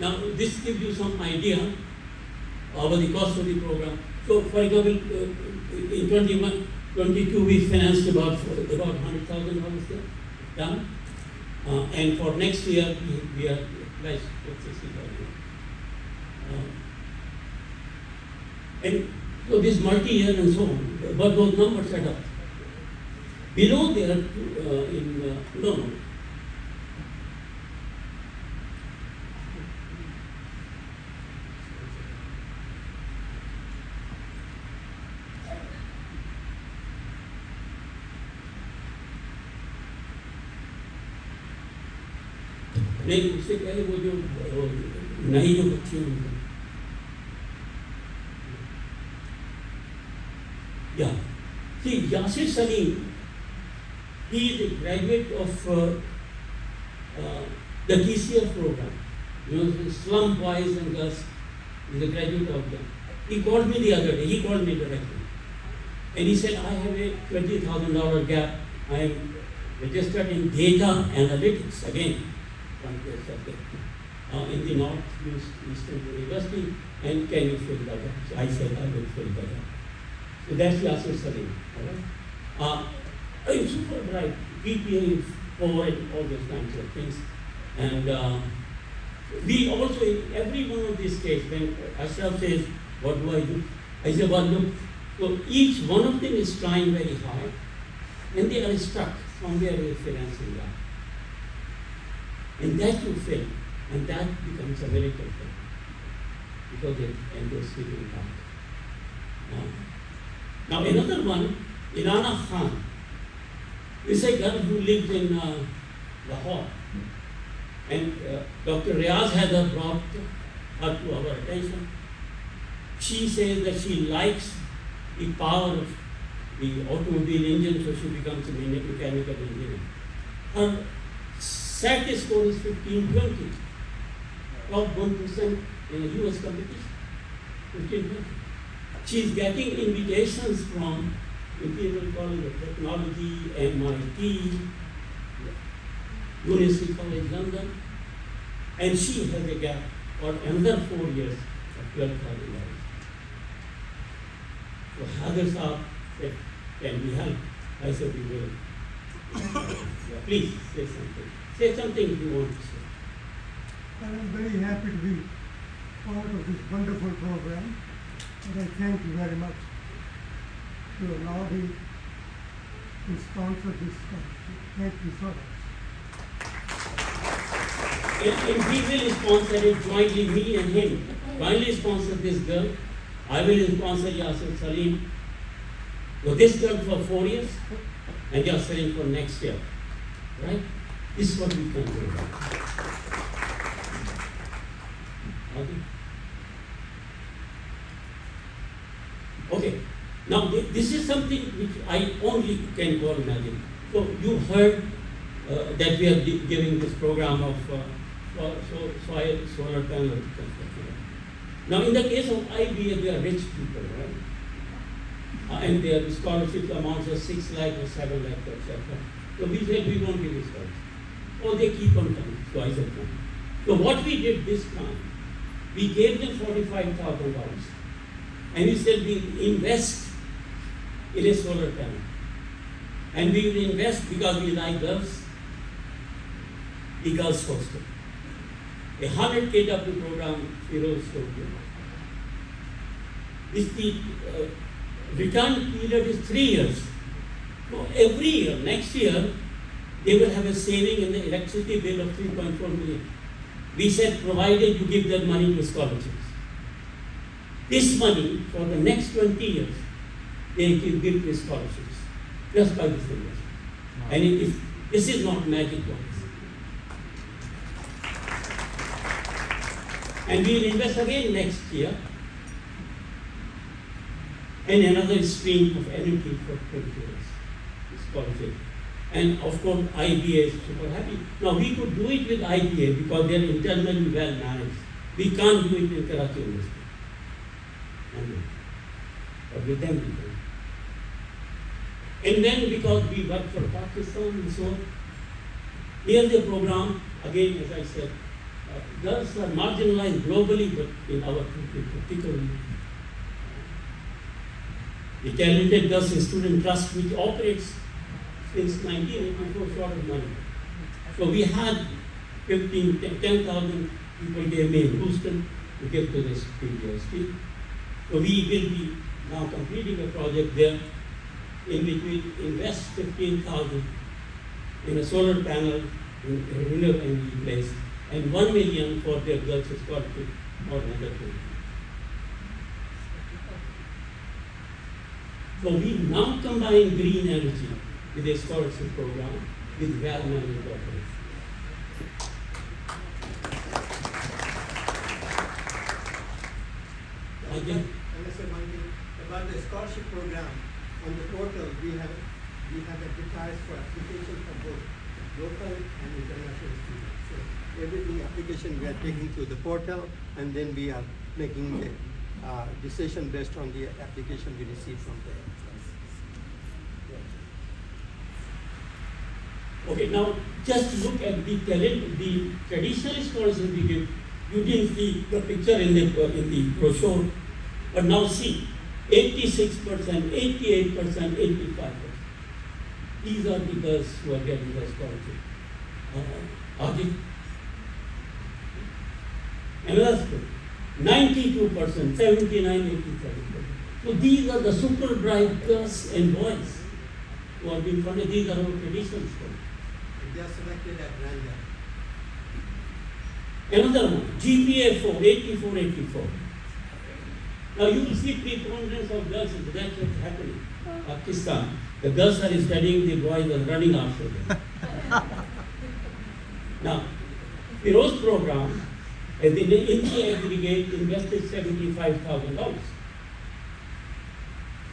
Now, this gives you some idea of the cost of the program. So, for example, in 21, 22, we financed about $100,000 there, done. And for next year, we are like $60,000. And so this multi-year and so on, but those numbers add up. Below there, no. नहीं उससे पहले वो जो नई जो बच्ची उनका yeah see Yasir Salim, he is a graduate of the TCF program, the slum boys and girls. He is a graduate of that. He called me the other day. He called me directly and he said, I have a $20,000 gap. I am registered in data analytics again. In the North Eastern University, and can you fill that up? So I said, I will fill that up. So that's Yasir Salim. I'm super bright, GPA 4 and all those kinds of things. And we also, in every one of these cases, when Ashraf says, what do I do? I say, well, look, so each one of them is trying very hard, and they are stuck somewhere with financing that. And that you fail, and that becomes a miracle for you, because they end up sleeping back. Now another one, Ilana Khan, is a girl who lives in Lahore, and Dr. Riaz has brought her to our attention. She says that she likes the power of the automobile engine, so she becomes a mechanical engineer. Her SAT score is 1520, top 1% in a US competition, 1520. She is getting invitations from Imperial College of Technology, MIT, University College London, and she has a gap for another 4 years of $12,000. So others are said, can we help? I said, we will. Please say something. Say something if you want to say.
I am very happy to be part of this wonderful program, and I thank you very much to allow me to sponsor this scholarship. Thank you so much.
And we will sponsor it jointly, me and him. Jointly sponsor this girl. I will sponsor Yasir Salim. So this girl for 4 years, and Yasir Salim for next year. Right? This is what we can do. Okay. Now this is something which I only can call magic. So you heard that we are giving this program of solar panel construction. Now in the case of IBA, they are rich people, right? And their scholarship amounts are 6 lakh or 7 lakh, etc. So we said we won't give this scholarship. Oh, they keep on coming. So I said no. So what we did this time, we gave them $45,000, and we said we invest in a solar panel, and we will invest because we like girls, the girls hostel. A 100 kW program, Firoz Tokyo. The return period is 3 years. So every year, next year, they will have a saving in the electricity bill of 3.4 million. We said, provided you give that money to scholarships. This money, for the next 20 years, they give to scholarships. just by this investment. And if this is not magic words. And we will invest again next year in another stream of energy for 20 years. Scholarship. And of course, IBA is super happy. Now, we could do it with IBA because they are internally well managed. We can't do it in Karachi University. But with them, we can. And then, because we work for Pakistan and so on, here's the program, again, as I said, girls are marginalized globally, but in our country particularly. The Talented Girls Student Trust, which operates since 1984, short of money. So we had 10,000 people came in Houston to give to this PGST. So we will be now completing a project there in which we invest 15,000 in a solar panel in a renewable energy place and 1 million for their girls' scholarship or another thing. So we now combine green energy with a scholarship program with well-managed operations. Again,
And I said one thing about the scholarship program. On the portal, we have advertised for application for both local and international students. So every application we are taking through the portal, and then we are making the decision based on the application we receive from there.
okay, now just look at the talent, the traditional scholarship we give. You didn't see the picture in the brochure, but now see, 86%, 88%, 85%. These are the girls who are getting the scholarship. Are they? Another school, 92%, 79, 87%. So these are the super bright girls and boys who are being funded. These are our traditional schools.
They are selected at random.
Another one, GPA 4, 84, 84. Now you will see preponderance of girls, and that's what's happening. Pakistan, the girls are studying, the boys are running after them. Now, the Rose program, in the aggregate, invested $75,000.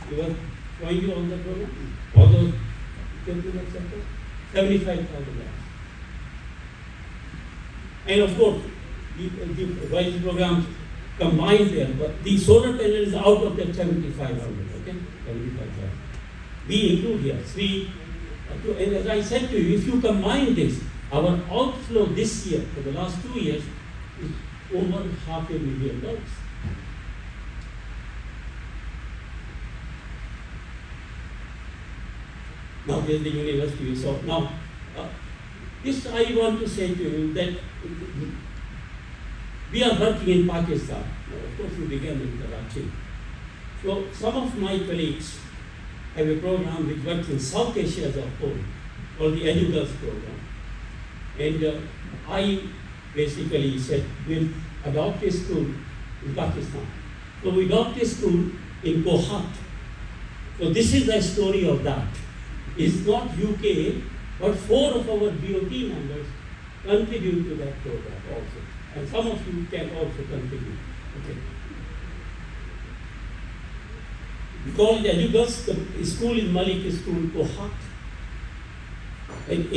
You were showing you on the program? All those sectors? $75,000. And of course, the voice programs combined there, but the solar panel is out of that 7,500, okay? 75,000. We include here three, and as I said to you, if you combine this, our outflow this year, for the last 2 years, is over $500,000. Now there's the university. So now, this I want to say to you that we are working in Pakistan. Of course, we began in Karachi. So some of my colleagues have a program which works in South Asia as a whole, called the EduGirls program. And I basically said, we'll adopt a school in Pakistan. So we adopt a school in Kohat. So this is the story of that. It's not UK, but 4 of our BOT members contribute to that program also. And some of you can also contribute. Okay. We call it EduGirls, the school in Malik School, Kohat. And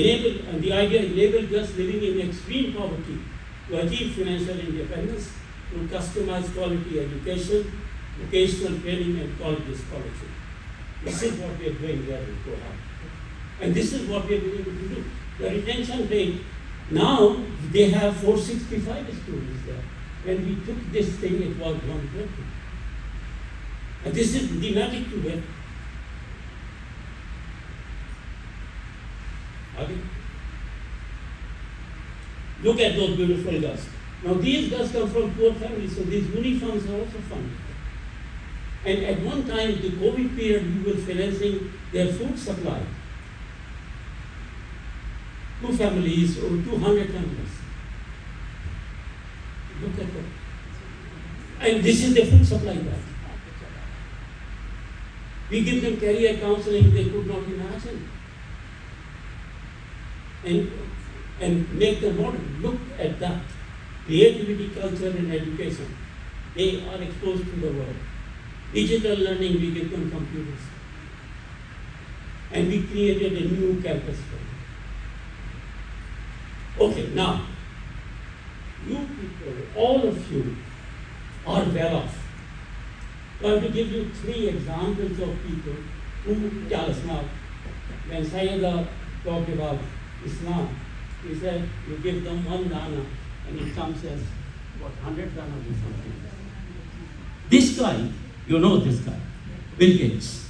the idea enable girls living in extreme poverty to achieve financial independence through customized quality education, vocational training, and college scholarship. This is what we are doing there in Kohat. And this is what we are able to do. The retention rate, now they have 465 students there. When we took this thing, it was 120. And this is the magic to it. Okay. Look at those beautiful girls. Now these girls come from poor families, so these uniforms are also funded. And at one time, the COVID period, we were financing their food supply. 2 families or 200 families. Look at that. And this is the food supply back. We give them career counseling they could not imagine. And make them modern. Look at that. Creativity, culture, and education. They are exposed to the world. Digital learning, we give them computers. And we created a new campus for them. Okay, now, you people, all of you, are well off. So I have to give you 3 examples of people who tell us now. When Sayyida talked about Islam, he said, you give them 1 dana and it comes as, what, 100 dana or something. This guy, you know this guy, Bill Gates.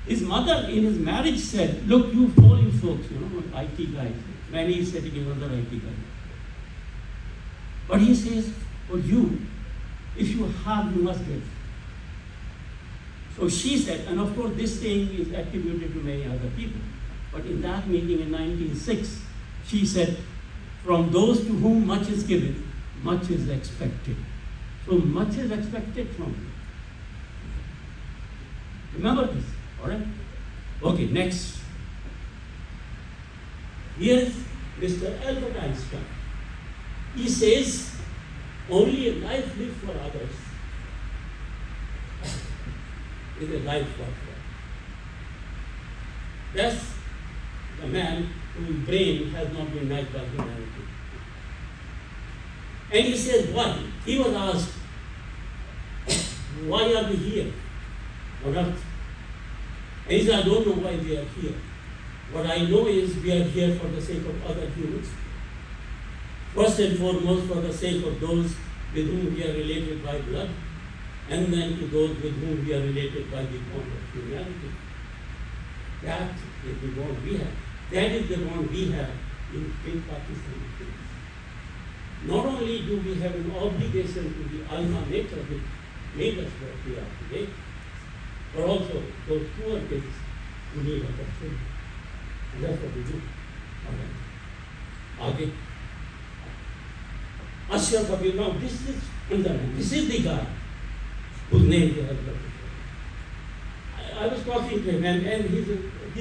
His mother in his marriage said, look, you foreign folks, you know, IT guys, many is sitting in other IT guys. But he says, for you, if you have, you must give. So she said, and of course this saying is attributed to many other people, but in that meeting in 1906, she said, from those to whom much is given, much is expected. So much is expected from you. Remember this, all right? Okay, next. Here is Mr. Albert Einstein. He says, only a life lived for others is a life worth for. That's the man whose brain has not been matched by humanity. And he says, why? He was asked, why are we here on earth? And he said, I don't know why we are here. What I know is we are here for the sake of other humans. First and foremost, for the sake of those with whom we are related by blood, and then to those with whom we are related by the bond of humanity. That is the bond we have. That is the bond we have in Pakistan. Not only do we have an obligation to the alma mater which made us what we are today, but also those poor kids who need opportunity. And that's what we do. All right. Okay. Ashraf Abhi, now this is fundamental. This is the guy whose name they have got. I was talking to him, and he's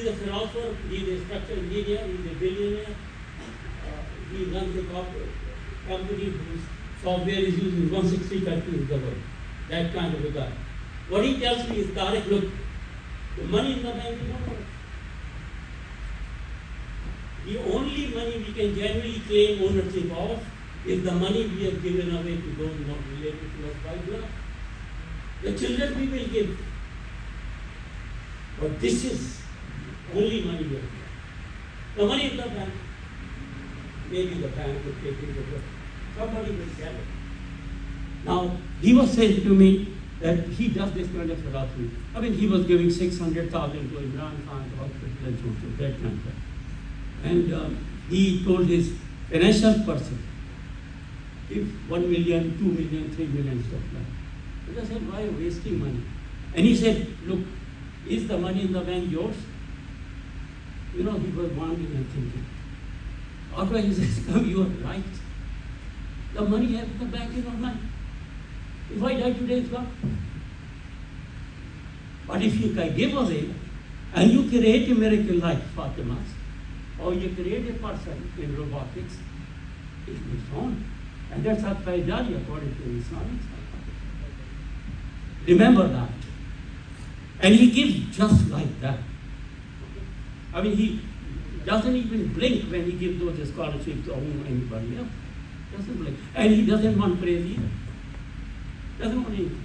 a philosopher, he's a structural engineer, he's a billionaire. He runs a company whose software is used in 160 countries in the world. That kind of a guy. What he tells me is, Tariq, look, the money in the bank is not worth. The only money we can generally claim ownership of is the money we have given away to those not related to us by blood. The children we will give. But this is only money we have. The money in the bank, maybe the bank will take it over. Somebody will sell it. Now, he was saying to me that he does this kind of philosophy. I mean, he was giving 600,000 to Imran Khan's hospital and so on, that kind of thing. And he told his financial person, give 1 million, 2 million, 3 million, stuff like that. And I said, why are you wasting money? And he said, look, is the money in the bank yours? You know, he was wondering and thinking. After he says, come, you are right. The money has the bank is not mine. If I die today, it's gone. But if you can give away and you create a miracle like Fatima's, or you create a person in robotics, it moves on. And that's Sadqa Jariya according to Islamic science. Remember that. And he gives just like that. I mean, he doesn't even blink when he gives those scholarships to anybody else. Doesn't blink. And he doesn't want praise either. Doesn't want anything.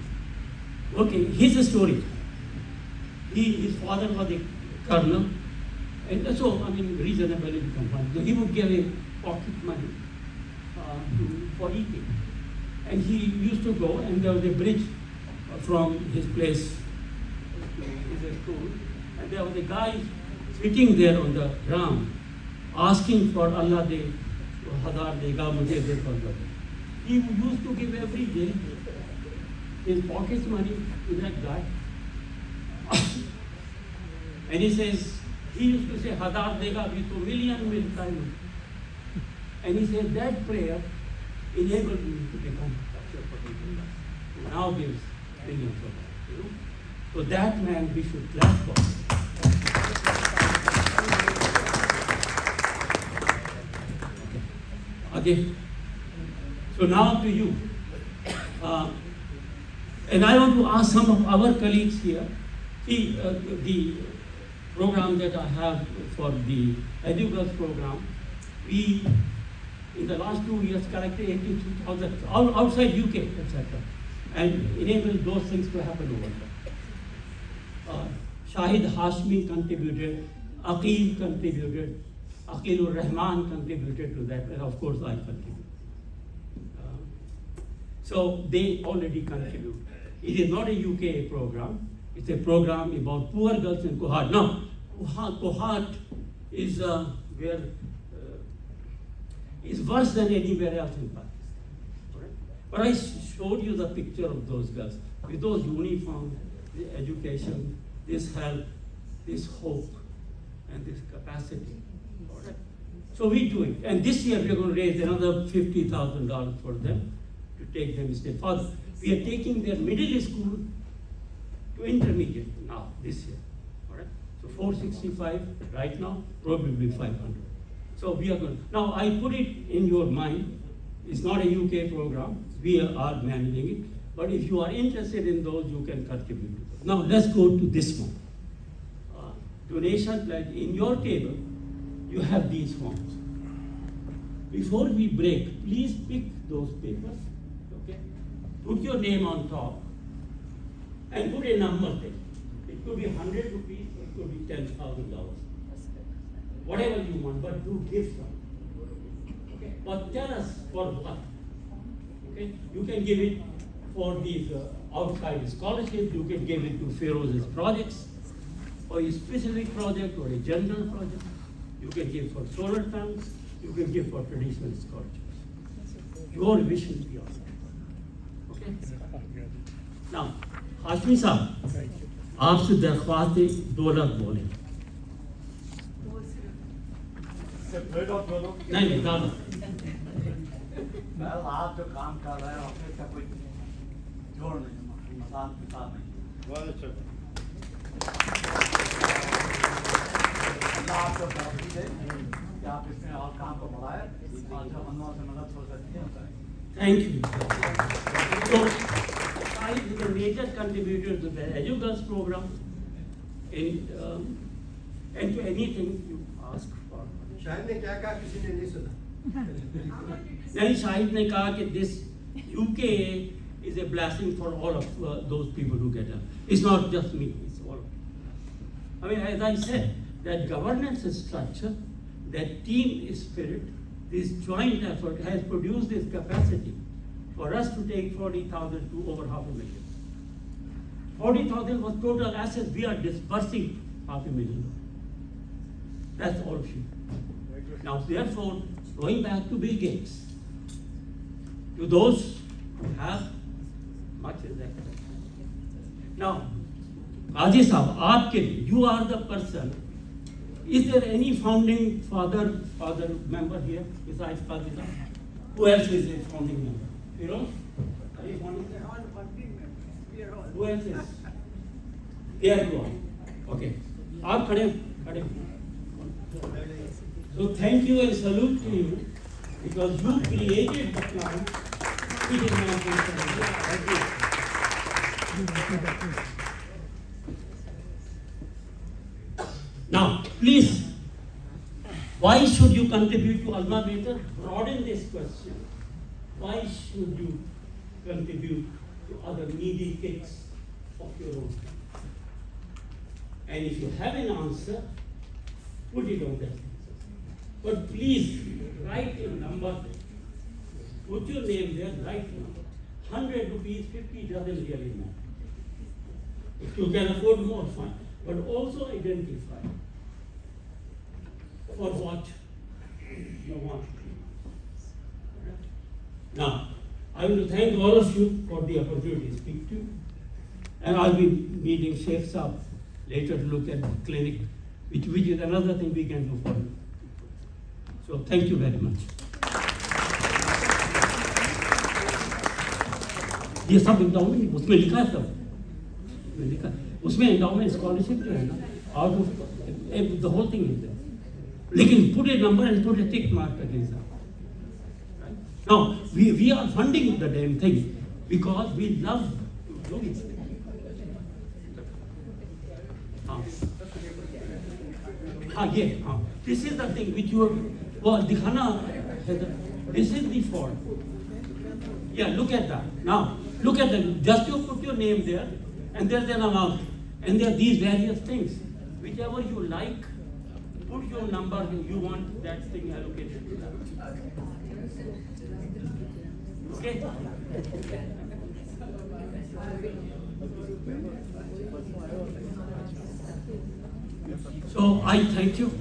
Okay, here's a story. His father was a colonel, and so, I mean, reasonable income. So he would give him pocket money for eating. And he used to go, and there was a bridge from his place to his school, and there was a guy sitting there on the ground, asking for Allah de Hadar dega mujhe de fadla. He used to give every day his pocket money to that guy. And he says, he used to say, Hadar dega bhi to million will time. And he said, that prayer enabled me to become such a particular. Now gives millions of dollars. So that man we should clap for. Okay. So now to you. And I want to ask some of our colleagues here. See, the program that I have for the EduGirls program, we, in the last 2 years, collected 82,000 outside UK, etc. And enabled those things to happen over there. Shahid Hashmi contributed, Aqeel contributed, Aqilur Rahman contributed to that, and of course I contributed. So they already contribute. It is not a UK program, it's a program about poor girls in Kohat. Now, Kohat is where is worse than anywhere else in Pakistan. Right? But I showed you the picture of those girls with those uniforms, the education, this help, this hope, and this capacity. Right? So we do it. And this year we're going to raise another $50,000 for them to take them a step further. We are taking their middle school to intermediate now, this year. All right? So 465 right now, probably 500. So we are going. Now I put it in your mind, it's not a UK program, we are managing it, but if you are interested in those, you can contribute. Now let's go to this one. Donation pledge. In your table, you have these forms. Before we break, please pick those papers, okay? Put your name on top and put a number there. It could be 100 rupees, it could be $10,000. Whatever you want, but do give some. Okay? But tell us for what. Okay? You can give it for these outside scholarships, you can give it to Feroz's projects, or a specific project or a general project. You can give for solar panels, you can give for traditional scholarships. Your wish will be awesome. Okay? Now, Hashmi साहब, आपसे दरख्वास्त है 2 लाख बोले. नहीं ज़्यादा.
well, आप जो काम कर रहे हैं उसमें से कोई जोड़ नहीं मसाल किताब नहीं.
बहुत अच्छा.
अल्लाह आपको तरक्की दे कि आप इसमें और काम को बढ़ाएं और जो मनों से मदद हो सकती है करें.
Thank you. So, I is a major contributor to the EduGirls program and to anything you ask for.
Shahid ने क्या कहा किसी ने नहीं सुना.
नहीं, शाहिद ने कहा कि this UK is a blessing for all of those people who get it. It's not just me, it's all of you. I mean, as I said, that governance structure, that team spirit, this joint effort has produced this capacity for us to take 40,000 to over $500,000. 40,000 was total assets, we are disbursing $500,000. That's all of you. Now, therefore, going back to Bill Gates, to those who have much is that. Now, Qazi Sahab, आपके लिए, you are the person. Is there any founding father member here besides Qazi Sahab? Who else is a founding member? You know? Are you founding? They're all founding members. We are all. Who else is? There you are. Okay. आप खड़े. So thank you and salute to you because you created the plan. It is not thank you. Now, please, why should you contribute to Alma Mater? Broaden this question. Why should you contribute to other needy kids of your own? And if you have an answer, put it on that. But please, write a number there. Put your name there, write a number. 100 rupees, 50 doesn't really matter. If you can afford more, fine. But also identify for what you want. Now, I want to thank all of you for the opportunity to speak to you. And I'll be meeting Sheikh Saab later to look at the clinic, which is another thing we can do for you. So thank you very much. ये सब एकदम उसमें लिखा है सब. उसमें endowment scholarship जो है ना, out of the whole thing is there. लेकिन put a number and put a tick mark against that. Right? Now we are funding the damn thing because we love to do it. Yeah. This is the thing which you are दिखाना है. This is the fault. Yeah, look at that. Now, look at that. Just you put your name there, and there's an amount, and there are these various things. Whichever you like, put your number. You want that thing allocated to that. Okay. So I thank you.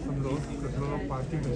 हम लोग party में